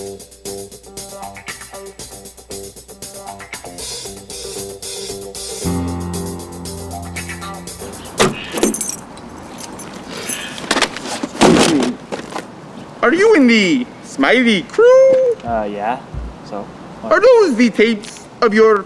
Are you in the Smiley crew? Yeah. So? What? Are those the tapes of your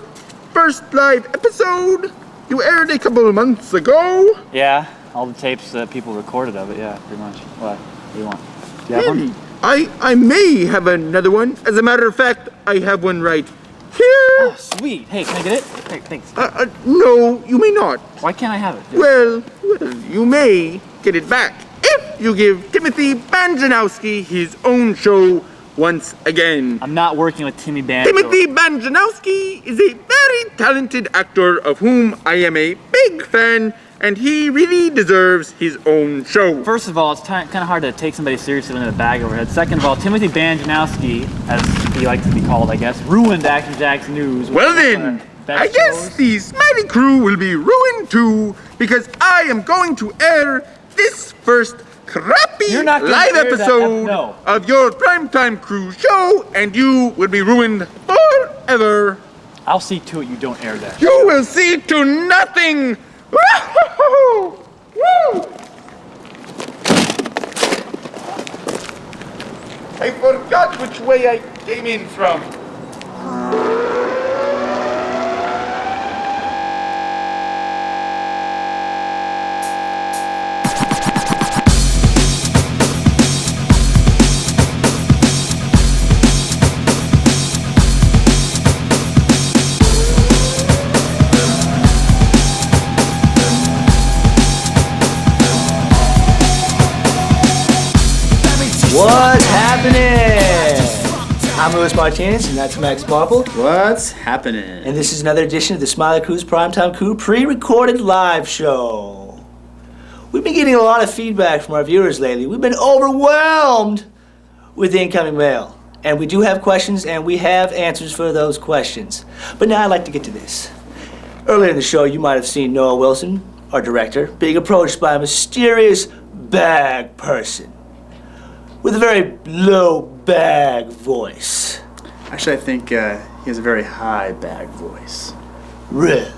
first live episode you aired a couple of months ago? Yeah, all the tapes that people recorded of it, yeah, pretty much. What do you want? Do you have one? I may have another one. As a matter of fact, I have one right here. Oh, sweet. Hey, can I get it? Hey, thanks. No, you may not. Why can't I have it? Well, you may get it back if you give Timothy Banjanowski his own show once again. I'm not working with Timmy Banjo. Timothy Banjanowski is a very talented actor of whom I am a big fan, and he really deserves his own show. First of all, it's kind of hard to take somebody seriously when they have a bag over head. Second of all, Timothy Banjanowski, as he likes to be called, I guess, ruined Action Jack's news. Well then, I guess the Smiley crew will be ruined too, because I am going to air this first crappy live episode of your Primetime Crew show, and you will be ruined forever. I'll see to it you don't air that. You will see to nothing. Woo! I forgot which way I came in from. What's happening? I'm Louis Martinez, and that's Max Marple. What's happening? And this is another edition of the Smiley Crew's Primetime Crew pre-recorded live show. We've been getting a lot of feedback from our viewers lately. We've been overwhelmed with incoming mail. And we do have questions, and we have answers for those questions. But now I'd like to get to this. Earlier in the show, you might have seen Noah Wilson, our director, being approached by a mysterious bag person with a very low bag voice. Actually, I think he has a very high bag voice. Really?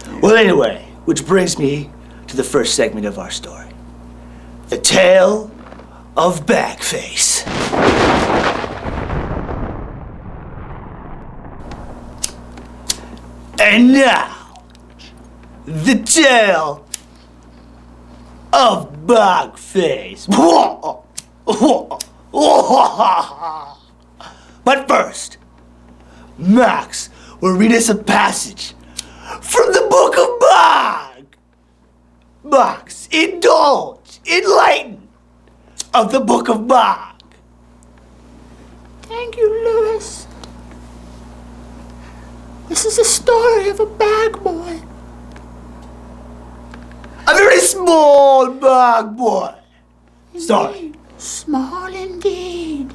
Yeah. Well, anyway, which brings me to the first segment of our story. The Tale of Bagface. And now, the Tale of Bagface. But first, Max will read us a passage from the Book of Bog. Max, indulge, enlighten of the Book of Bog. Thank you, Louis. This is a story of a bag boy. A very small bag boy. Sorry. Small indeed.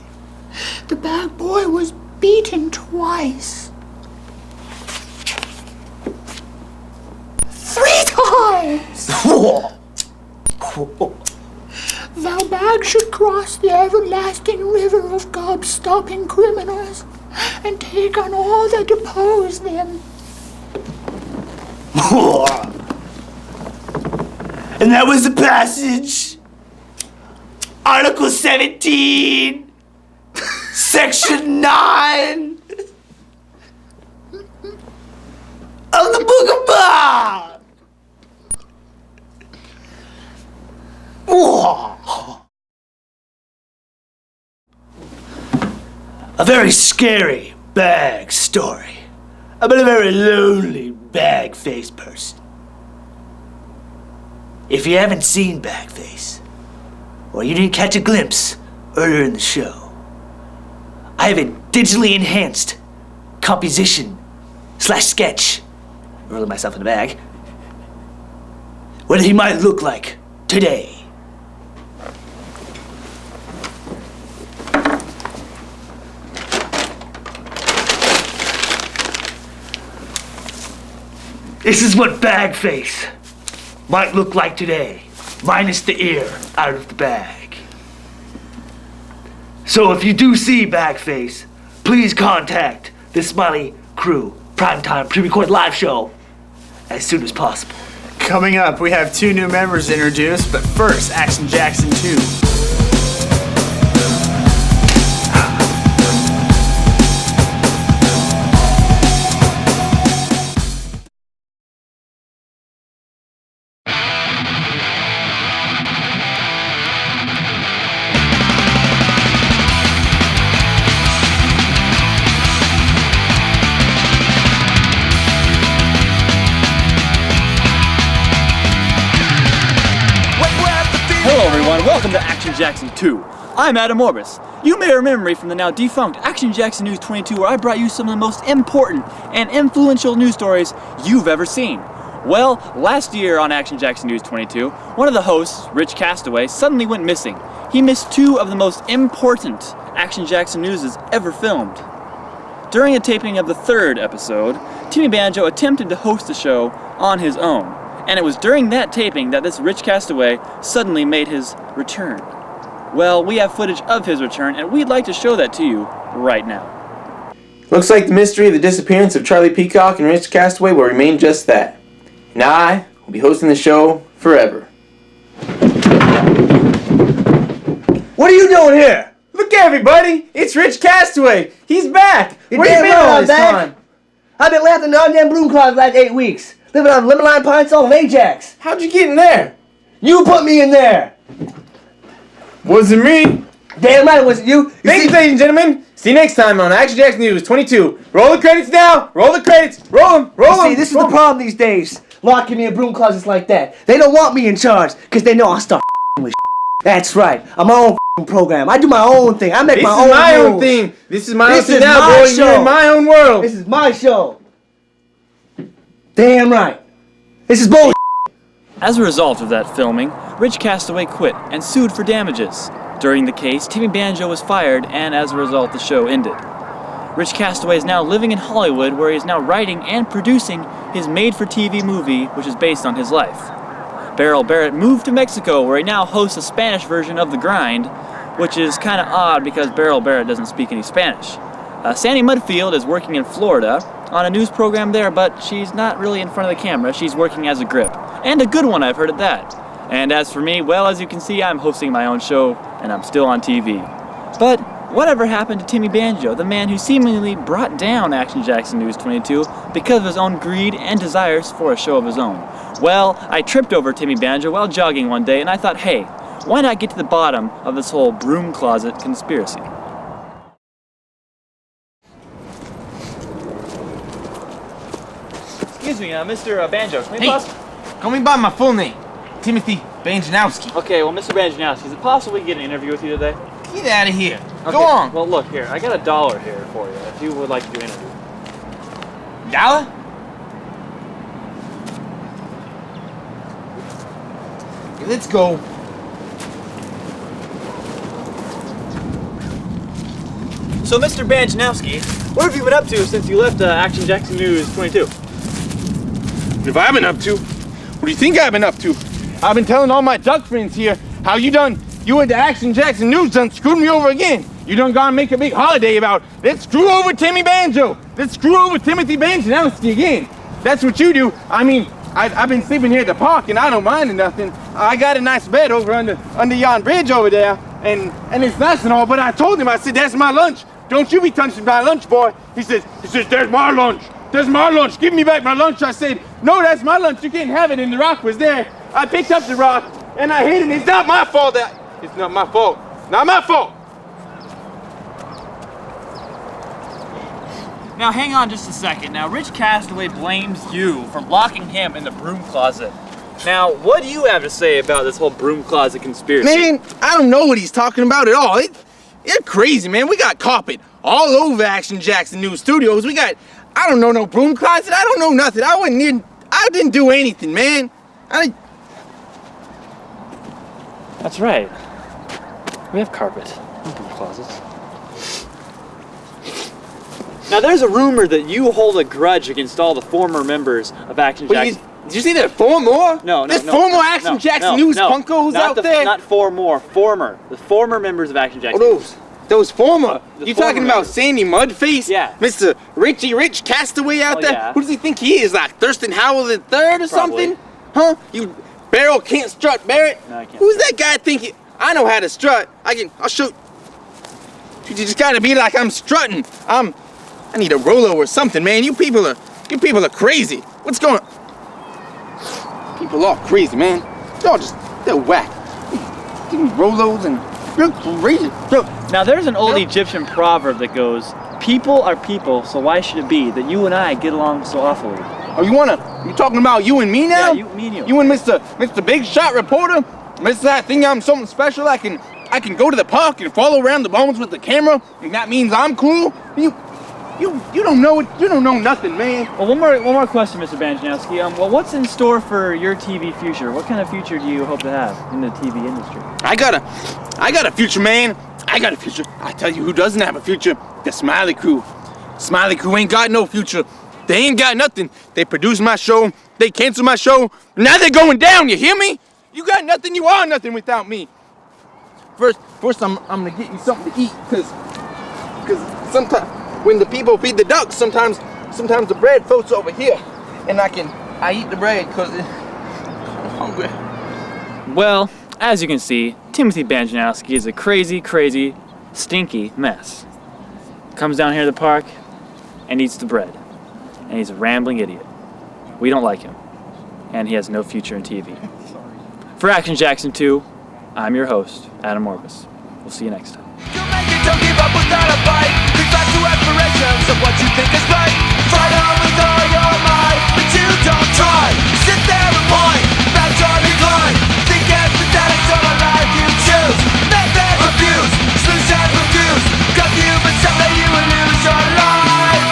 The bag boy was beaten twice. 3 times. Thou bag should cross the everlasting river of gob-stopping criminals and take on all that oppose them. And that was the passage. Article 17, Section 9 of the Book of Bog. A very scary bag story about a very lonely bag-faced person. If you haven't seen Bagface, or you didn't catch a glimpse earlier in the show, I have a digitally enhanced composition/sketch, rolling myself in the bag, what he might look like today. This is what Bagface might look like today, minus the ear out of the bag. So if you do see Bagface, please contact the Smiley Crew Primetime Pre-Recorded Live Show as soon as possible. Coming up, we have 2 new members introduced, but first, Action Jackson 2. Hello everyone, welcome to Action Jackson 2. I'm Adam Orbis. You may remember me from the now defunct Action Jackson News 22, where I brought you some of the most important and influential news stories you've ever seen. Well, last year on Action Jackson News 22, one of the hosts, Rich Castaway, suddenly went missing. He missed 2 of the most important Action Jackson Newses ever filmed. During a taping of the 3rd episode, Timmy Banjo attempted to host the show on his own. And it was during that taping that this Rich Castaway suddenly made his return. Well, we have footage of his return, and we'd like to show that to you right now. Looks like the mystery of the disappearance of Charlie Peacock and Rich Castaway will remain just that. And I will be hosting the show forever. What are you doing here? Look, everybody! It's Rich Castaway! He's back! Where you been all this time? I've been left in the goddamn broom closet the last 8 weeks. Living on lemon lime pine salt and Ajax. How'd you get in there? You put me in there. Wasn't me. Damn right it wasn't you. Thank you, ladies and gentlemen. See you next time on Action Jackson News 22. Roll the credits now. Roll the credits. Roll them. Roll them. See, this is the problem these days. Locking me in broom closets like that. They don't want me in charge because they know I'll start with That's right. I'm my own program. I do my own thing. I make my own rules. This is my own thing. This is my own thing now, my boy. show. You're in my own world. This is my show. Damn right. This is bullshit. As a result of that filming, Rich Castaway quit and sued for damages. During the case, Timmy Banjo was fired, and as a result, the show ended. Rich Castaway is now living in Hollywood, where he is now writing and producing his made-for-TV movie, which is based on his life. Beryl Barrett moved to Mexico, where he now hosts a Spanish version of The Grind, which is kind of odd because Beryl Barrett doesn't speak any Spanish. Sandy Mudfield is working in Florida on a news program there, but she's not really in front of the camera. She's working as a grip. And a good one, I've heard of that. And as for me, well, as you can see, I'm hosting my own show, and I'm still on TV. But whatever happened to Timmy Banjo, the man who seemingly brought down Action Jackson News 22 because of his own greed and desires for a show of his own? Well, I tripped over Timmy Banjo while jogging one day, and I thought, hey, why not get to the bottom of this whole broom closet conspiracy? Excuse me, Mr. Banjo, can we Call me by my full name, Timothy Banjanowski. Okay, well, Mr. Banjanowski, is it possible we can get an interview with you today? Get out of here. Okay, Go on. Well, look, here, I got $1 here for you, if you would like to do an interview. $1? Okay, let's go. So, Mr. Banjanowski, what have you been up to since you left Action Jackson News 22? What have I been up to? What do you think I've been up to? I've been telling all my duck friends here how you and the Action Jackson News done screwed me over again. You done gone make a big holiday about, let's screw over Timmy Banjo. Let's screw over Timothy Banjanowski again. That's what you do. I mean, I've been sleeping here at the park and I don't mind nothing. I got a nice bed over under yon bridge over there and it's nice and all, but I told him, I said, that's my lunch. Don't you be touching my lunch, boy. He says, there's my lunch. There's my lunch. Give me back my lunch. I said, no, that's my lunch. You can't have it. And the rock was there. I picked up the rock and I hit it. It's not my fault. It's not my fault. Not my fault. Now, hang on just a second. Now, Rich Castaway blames you for locking him in the broom closet. Now, what do you have to say about this whole broom closet conspiracy? Man, I don't know what he's talking about at all. You're crazy, man. We got carpet all over Action Jackson News Studios. We got, I don't know no broom closet. I don't know nothing. I didn't do anything, man. That's right. We have carpet. No broom closets. Now, there's a rumor that you hold a grudge against all the former members of Action Jackson. Did you see that? 4 more? No. There's 4 more Action Jackson News punkos out there? Not 4 more. Former. The former members of Action Jackson. Oh, those. Those former. The You former talking about members. Sandy Mudface? Yeah. Mr. Richie Rich Castaway out Oh, there? yeah. Who does he think he is? Like Thurston Howell III or something? Huh? You Barrel can't strut Barrett? No, I can't Who's that guy thinking? I know how to strut. I'll show. You just gotta be like I'm strutting. I need a Rolo or something, man. You people are crazy. What's going on? People are crazy, man. They're whack. Give me Rolos and you're crazy. Now there's an old Egyptian proverb that goes, "People are people, so why should it be that you and I get along so awfully?" Oh, you talking about you and me now? Yeah, me and you. You and Mr. Big Shot Reporter? Mr. I think I'm something special. I can go to the park and follow around the bones with the camera, and that means I'm cool. You don't know it. You don't know nothing, man. Well, one more question, Mr. Banjanowski. Well, what's in store for your TV future? What kind of future do you hope to have in the TV industry? I got a future, man. I got a future. I tell you who doesn't have a future. The Smiley Crew. Smiley Crew ain't got no future. They ain't got nothing. They produce my show. They cancel my show. Now they're going down. You hear me? You got nothing. You are nothing without me. First, I'm gonna get you something to eat, cause sometimes when the people feed the ducks, sometimes the bread floats over here, and I eat the bread cause I'm hungry. Well, as you can see, Timothy Banjanowski is a crazy, stinky mess. Comes down here to the park and eats the bread. And he's a rambling idiot. We don't like him. And he has no future in TV. For Action Jackson 2, I'm your host, Adam Orbis. We'll see you next time. You make it, don't give up without a fight. Think back to aspirations of what you think is right. Fight on with all your might, but you don't try. Sit there and whine, back on decline. Think empathetic to the life you choose. Method refuse, snooze and refuse. Got you, but someday you will lose your life.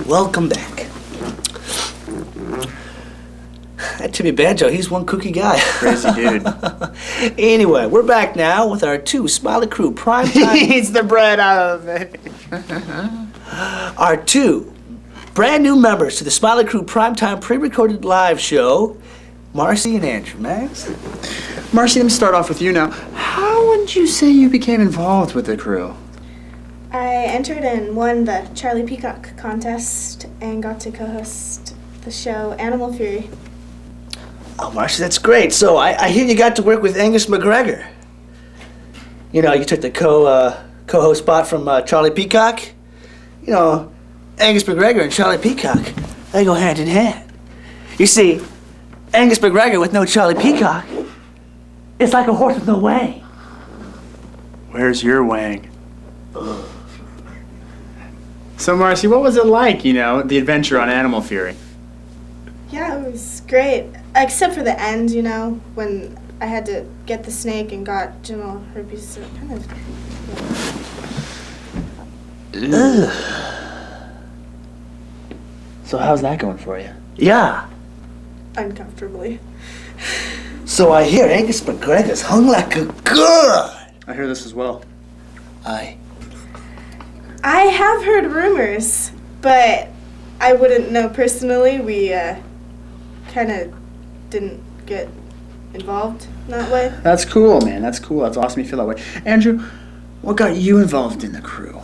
Welcome back. That Timmy Banjo, he's one kooky guy. Crazy dude. Anyway, we're back now with our two Smiley Crew primetime. He eats the bread out of it. Our two brand new members to the Smiley Crew primetime pre-recorded live show, Marcy and Andrew. Max? Marcy, let me start off with you now. How would you say you became involved with the crew? I entered and won the Charlie Peacock contest and got to co-host the show Animal Fury. Oh, Marcy, that's great. So I hear you got to work with Angus McGregor. You know, you took the co-host spot from Charlie Peacock. You know, Angus McGregor and Charlie Peacock, they go hand in hand. You see, Angus McGregor with no Charlie Peacock, it's like a horse with no wang. Where's your wang? So, Marcy, what was it like, the adventure on Animal Fury? Yeah, it was great. Except for the end, when I had to get the snake and got genital herpes. So kind of. Ugh. So how's that going for you? Yeah. Uncomfortably. So I hear Angus McGregor's hung like a girl. I hear this as well. I have heard rumors, but I wouldn't know personally. We kind of didn't get involved in that way. That's cool, man. That's cool. That's awesome you feel that way. Andrew, what got you involved in the crew?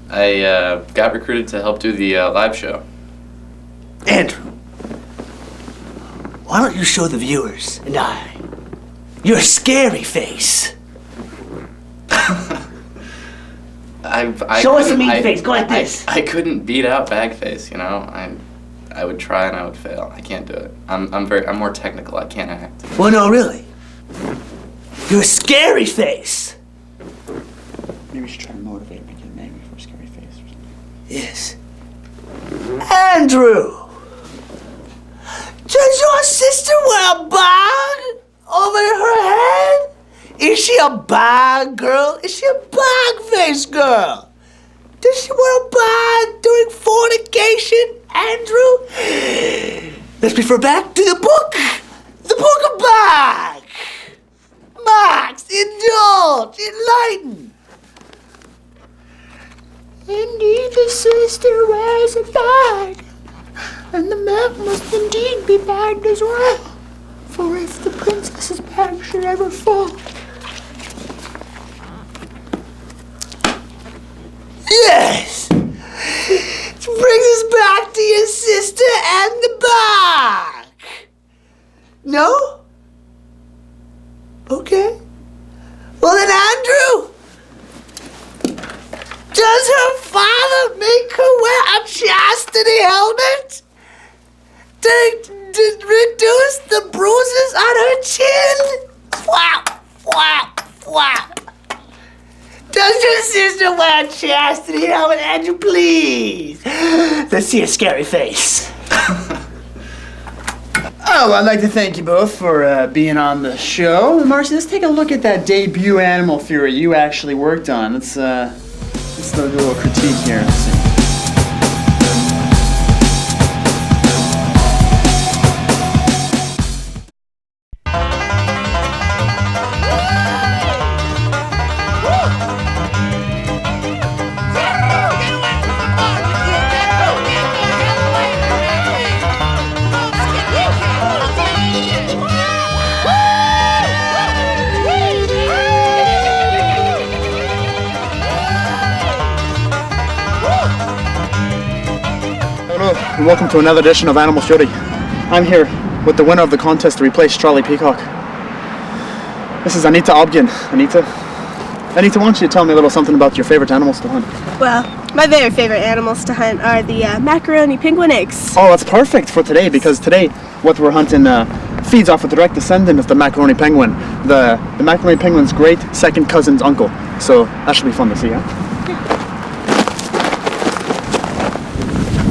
I got recruited to help do the live show. Andrew, why don't you show the viewers and I your scary face? Show us a mean face. Go like this. I couldn't beat out Bagface, I would try and I would fail. I can't do it. I'm more technical. I can't act. Well, no, really. Your scary face. Maybe we should try to motivate him to get an angry for a scary face or something. Yes. Andrew, does your sister wear a bag over her head? Is she a bag girl? Is she a bag-faced girl? Does she wear a bag during fornication, Andrew? Let's refer back to the book. The book of bag. Max, indulge, enlighten. Indeed, the sister wears a bag. And the milk must indeed be bagged as well. For if the princess's bag should ever fall... Yes! It brings us back to your sister and the bag! No? Okay. Well then, Andrew, does her father make her wear a chastity helmet to reduce the bruises on her chin? Wow, wow, wow. Does your sister wear a chastity helmet, Andrew, please? Let's see a scary face. Oh, I'd like to thank you both for being on the show. Marcy, let's take a look at that debut Animal Fury you actually worked on. Let's do a little critique here. Let's see. Hello, and welcome to another edition of Animal Fury. I'm here with the winner of the contest to replace Charlie Peacock. This is Anita Obgin. Anita, why don't you tell me a little something about your favorite animals to hunt? Well, my very favorite animals to hunt are the macaroni penguin eggs. Oh, that's perfect for today, because today what we're hunting feeds off a direct descendant of the macaroni penguin. The macaroni penguin's great second cousin's uncle. So that should be fun to see, huh?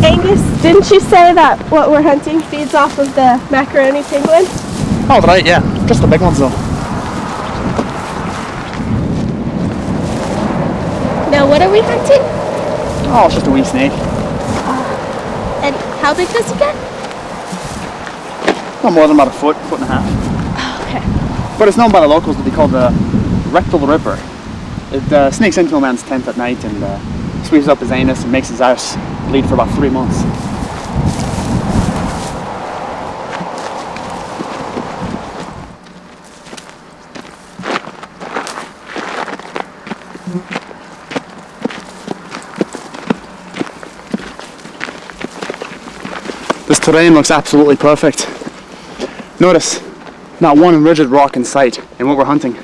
Angus, didn't you say that what we're hunting feeds off of the macaroni penguin? Oh, right, yeah. Just the big ones, though. Now, what are we hunting? Oh, it's just a wee snake. And how big does it get? Not more than about a foot and a half. Oh, okay. But it's known by the locals to be called the rectal ripper. It sneaks into a man's tent at night and squeezes up his anus and makes his arse bleed for about 3 months. This terrain looks absolutely perfect. Notice, not one rigid rock in sight, and what we're hunting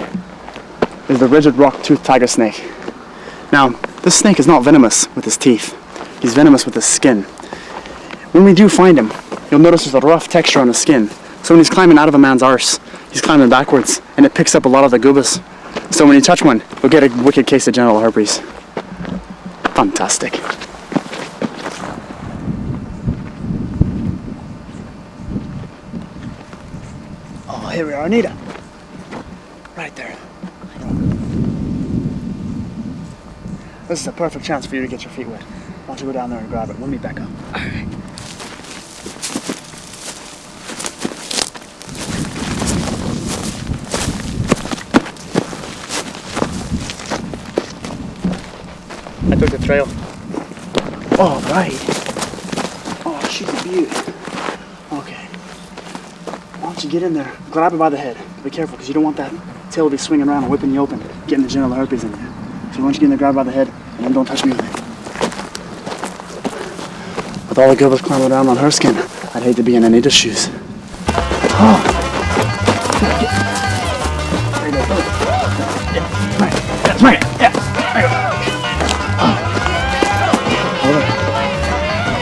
is the rigid rock-toothed tiger snake. Now, this snake is not venomous with his teeth. He's venomous with his skin. When we do find him, you'll notice there's a rough texture on his skin. So when he's climbing out of a man's arse, he's climbing backwards, and it picks up a lot of the goobas. So when you touch one, you'll get a wicked case of genital herpes. Fantastic. Oh, here we are, Anita. Right there. This is a perfect chance for you to get your feet wet. Why don't you go down there and grab it? We'll meet back up. All right. I took the trail. Oh, right. Oh, she's a beauty. Okay. Why don't you get in there, grab her by the head. Be careful, because you don't want that tail to be swinging around and whipping you open, getting the genital herpes in you. So why don't you get in there, grab her by the head, and then don't touch me with it. With all the goobers climbing down on her skin, I'd hate to be in Anita's shoes. Oh. There you go. Yeah, right. Yeah, swing it. Yeah. There you go. Oh. All right.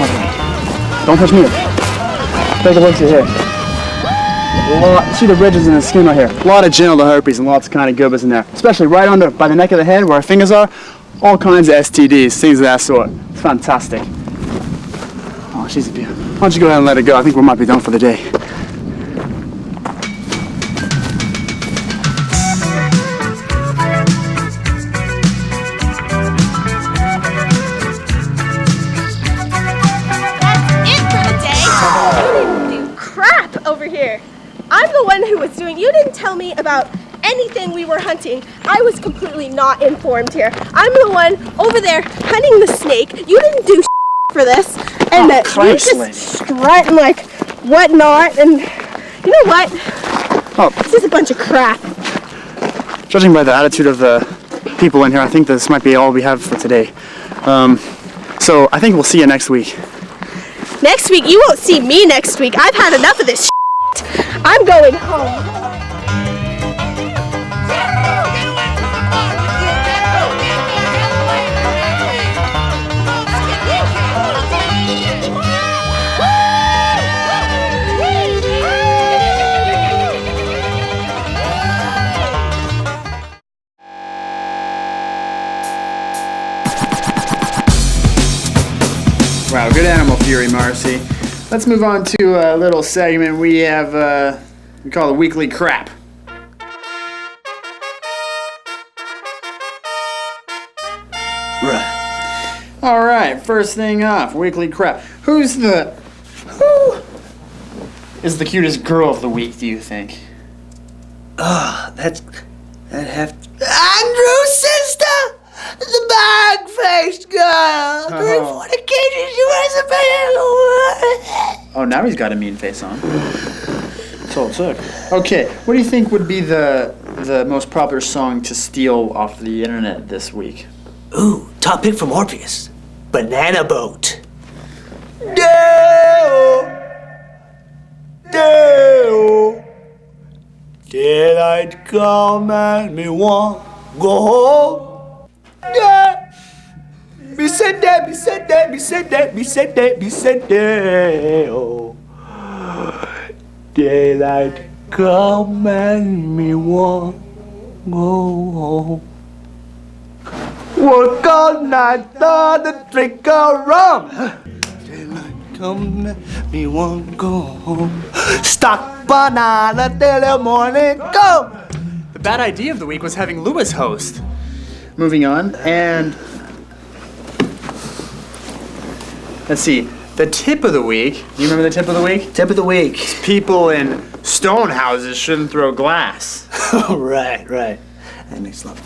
All right. Don't touch me. Take a look at your hair. See the ridges in the skin right here. A lot of genital herpes and lots of kind of goobers in there. Especially right under, by the neck of the head where our fingers are. All kinds of STDs, things of that sort. It's fantastic. Oh, she's a beauty. Why don't you go ahead and let her go? I think we might be done for the day. That's it for the day. You didn't do crap over here. I'm the one who was doing. You didn't tell me about anything we were hunting. I was completely not informed here. I'm the one over there hunting the snake. You didn't do for this. and that you're Christ, lady. just strutting like whatnot, and you know what? Oh, This is a bunch of crap. judging by the attitude of the people in here, I think this might be all we have for today. So I think we'll see you next week. Next week, you won't see me next week. I've had enough of this shit. I'm going home. Wow, good animal fury, Marcy. Let's move on to a little segment we have, we call the weekly crap. Right. All right, first thing off, weekly crap. Who is the cutest girl of the week, do you think? That'd have Andrew's sister! The bag-faced girl! During fornication, she wears a bag. Oh, now he's got a mean face on. That's all it took. Okay, what do you think would be the most popular song to steal off the internet this week? Ooh, top pick from Orpheus. Banana Boat. Dale! Dale! Daylight come and me want go home. Yeah. Me said that, me said that, me said that, me said that, me said that. Oh. Daylight come and me want go home. Work all night on the drink of rum. Daylight come and me want go home. Stock banana till the morning come. The bad idea of the week was having Lewis host. Moving on, and let's see, the tip of the week. You remember the tip of the week? Tip of the week. People in stone houses shouldn't throw glass. Right. That makes a lot of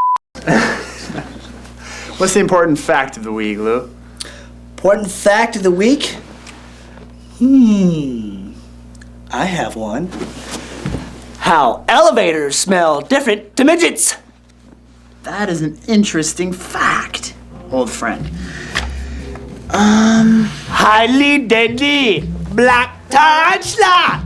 What's the important fact of the week, Lou? Important fact of the week? I have one. How elevators smell different to midgets. That is an interesting fact, old friend. Highly deadly black tarantula.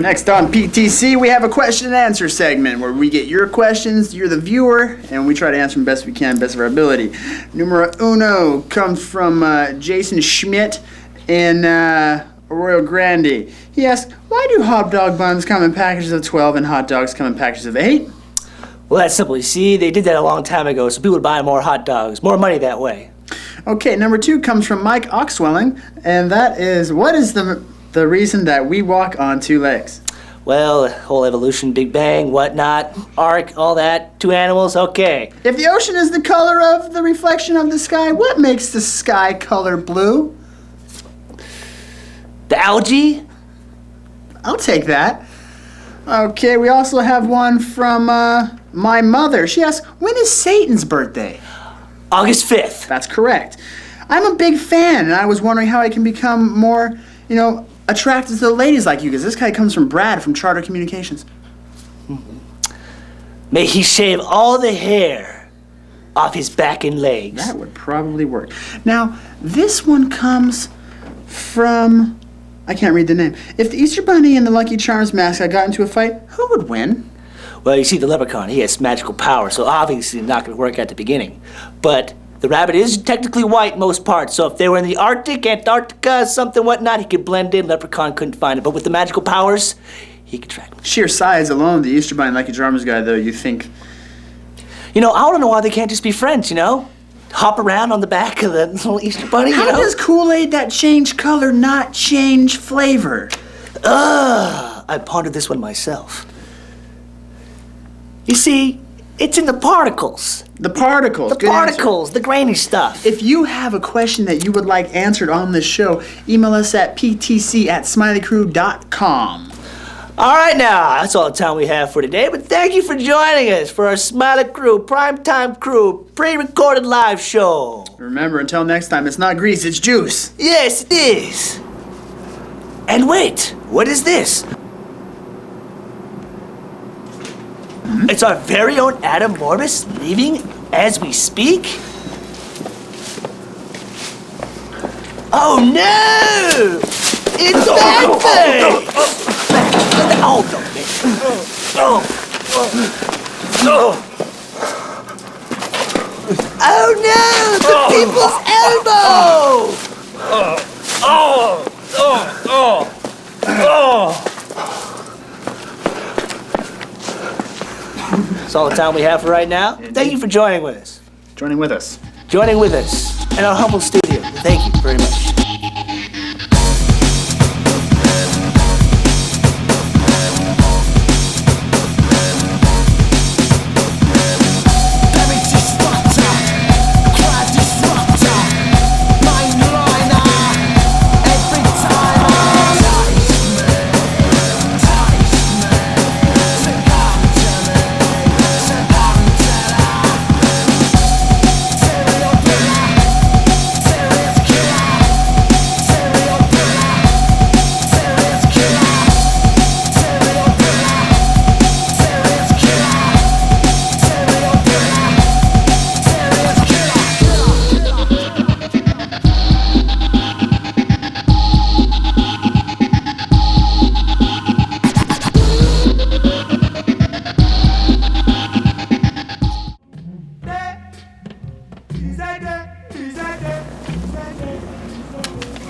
Next on PTC, we have a question and answer segment where we get your questions, you're the viewer, and we try to answer them best we can, best of our ability. Numero uno comes from Jason Schmidt in Arroyo Grande. He asks, why do hot dog buns come in packages of 12 and hot dogs come in packages of 8? Well, that's simple. You see, they did that a long time ago, so people would buy more hot dogs. More money that way. Okay, number 2 comes from Mike Oxwelling, and that is, what is the reason that we walk on 2 legs? Well, whole evolution, Big Bang, whatnot, arc, all that, 2 animals, okay. If the ocean is the color of the reflection of the sky, what makes the sky color blue? The algae? I'll take that. Okay, we also have one from my mother. She asks, when is Satan's birthday? August 5th. That's correct. I'm a big fan, and I was wondering how I can become more, attracted to the ladies like you, because this guy comes from Brad from Charter Communications. May he shave all the hair off his back and legs. That would probably work. Now, this one comes from, I can't read the name. If the Easter Bunny and the Lucky Charms mascot got into a fight, who would win? Well, you see, the leprechaun, he has magical power, so obviously not going to work at the beginning. But the rabbit is technically white most parts, so if they were in the Arctic, Antarctica, something whatnot, he could blend in. Leprechaun couldn't find it. But with the magical powers, he could track them. Sheer size alone, the Easter Bunny and Lucky Charms guy, though, you think... I don't know why they can't just be friends, Hop around on the back of the little Easter Bunny, How does Kool-Aid that changed color not change flavor? I pondered this one myself. You see, it's in the particles. The particles. The Good particles, answer. the grainy stuff. If you have a question that you would like answered on this show, email us at ptc@smileycrew.com. All right, now, that's all the time we have for today, but thank you for joining us for our Smiley Crew, Primetime Crew, pre-recorded live show. Remember, until next time, it's not grease, it's juice. Yes, it is. And wait, what is this? It's our very own Adam Morbus leaving as we speak? Oh no! It's Bagface! Oh, no, oh no! The people's elbow! That's all the time we have for right now. Thank you for joining with us. Joining with us. Joining with us in our humble studio. Thank you very much.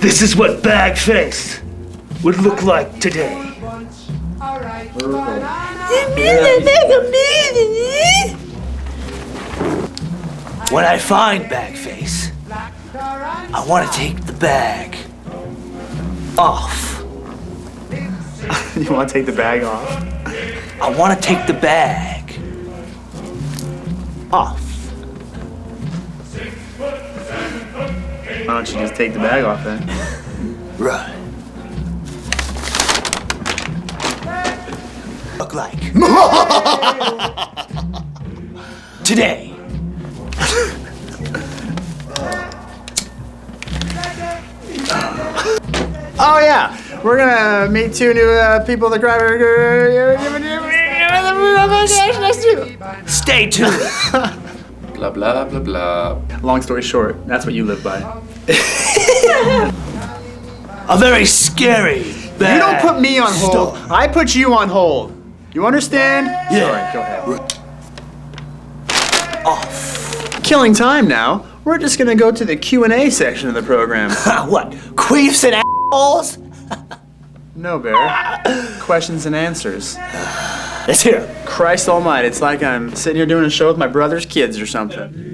This is what Bagface would look like today. When I find Bagface, I want to take the bag off. You want to take the bag off? I want to take the bag off. Why don't you just take the bag off then? Right. Look like today. Oh yeah, we're gonna meet two new people in the crowd. Stay tuned. Blah, blah, blah, blah. Long story short, that's what you live by. A very scary bag. You don't put me on hold. I put you on hold. You understand? Yeah. Sorry, go ahead. Off. Killing time now. We're just gonna go to the Q&A section of the program. What? Queefs and assholes? No, Bear. Questions and answers. Let's hear it. Christ almighty, it's like I'm sitting here doing a show with my brother's kids or something.